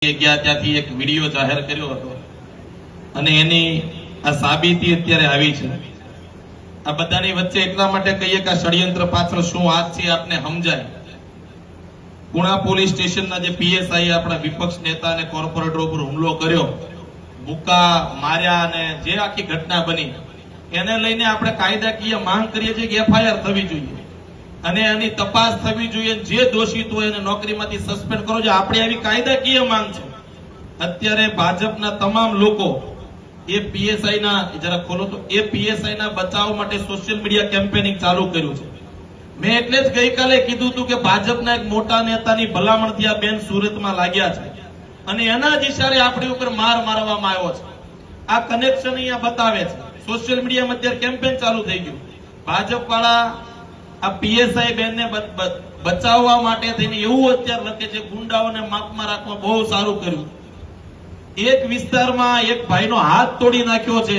ગયા ત્યાંથી એક વિડીયો જાહેર કર્યો હતો અને એની આ સાબિતી અત્યારે આવી છે। આ બધાની વચ્ચે એટલા માટે કહીએ કે આ ષડયંત્ર પાછળ શું હાથ છે આપને સમજાય। પુણા પોલીસ સ્ટેશનના જે પીએસઆઈ આપણા વિપક્ષ નેતા અને કોર્પોરેટર ઉપર હુમલો કર્યો, મુક્કા માર્યા અને જે આખી ઘટના બની એને લઈને આપણે કાયદાકીય માંગ કરીએ છીએ કે એફઆઈઆર થવી જોઈએ અને એની તપાસ થવી જોઈએ। જે દોષિત હોય એને નોકરીમાંથી સસ્પેન્ડ કરો જોઈએ, આપણી આવી કાયદાકીય માંગ છે। અત્યારે ભાજપના તમામ લોકો એ પીએસઆઈ ના જરા ખોલો તો એ પીએસઆઈ ના બચાવ માટે સોશિયલ મીડિયા કેમ્પેનિંગ ચાલુ કર્યું છે। મેં એટલે જ ગઈકાલે કીધું હતું કે ભાજપના એક મોટા નેતાની ભલામણથી આ બેન સુરતમાં લાગ્યા છે અને એના જ ઇશારે આપણી ઉપર માર મારવામાં આવ્યો છે। આ કનેક્શન અહીંયા બતાવે છે। સોશિયલ મીડિયામાં અત્યારે કેમ્પેન ચાલુ થઈ ગયું। ભાજપ વાળા આ પીએસઆઈ બેનને બચાવવા માટે થઈને એવું અત્યારે લખે છે ગુંડાઓને માપમાં રાખવા બહુ સારું કર્યું। એક વિસ્તારમાં એક ભાઈનો હાથ તોડી નાખ્યો છે,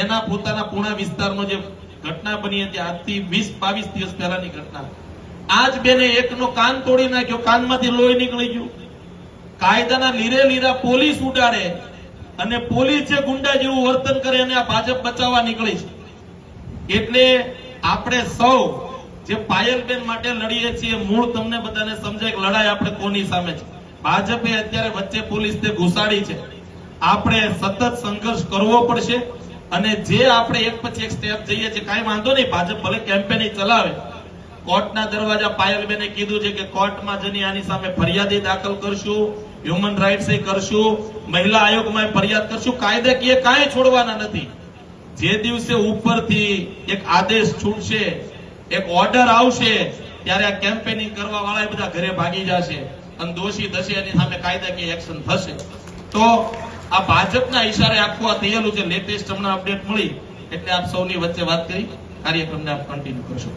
એના પોતાના પુણા વિસ્તારનો જે ઘટના બની હતી આજથી 20-22 દિવસ પહેલાની ઘટના। આજ બેને એકનો કાન તોડી નાખ્યો, કાનમાંથી લોહી નીકળી ગયું। કાયદાના લીરે લીરા પોલીસ ઉડાડે અને પોલીસ જે ગુંડા જેવું વર્તન કરે અને આ ભાજપ બચાવવા નીકળી છે। એટલે આપણે સૌ જે પાયલબેન માટે લડીએ છીએ, મૂળ તમને બધાને સમજાય કે લડાઈ આપણે કોની સામે છે। ભાજપે અત્યારે વચ્ચે પોલીસને ઘુસાડી છે, આપણે સતત સંઘર્ષ કરવો પડશે અને જે આપણે એક પછી એક સ્ટેપ જઈએ છીએ કાંઈ વાંધો નહીં, ભાજપ ભલે કેમ્પેનિંગ ચલાવે। કોર્ટના દરવાજા પાયલબેને કીધું છે કે કોર્ટમાં જઈને આની સામે ફરિયાદી દાખલ કરશું, હ્યુમન રાઇટ્સ કરશું, મહિલા આયોગમાં ફરિયાદ કરશું, કાયદાકીય કાંઈ છોડવાના નથી। જે દિવસે ઉપરથી એક આદેશ છૂટશે, એક ઓર્ડર આવશે, ત્યારે આ કેમ્પેનિંગ કરવા વાળા બધા ઘરે ભાગી જશે અને દોષી થશે એની સામે કાયદાકીય એક્શન થશે। તો આ ભાજપના ઈશારે આખું આ થયેલું છે। લેટેસ્ટ હમણાં અપડેટ મળી એટલે આપ સૌની વચ્ચે વાત કરી કાર્યક્રમને આપ કન્ટિન્યુ કરશો।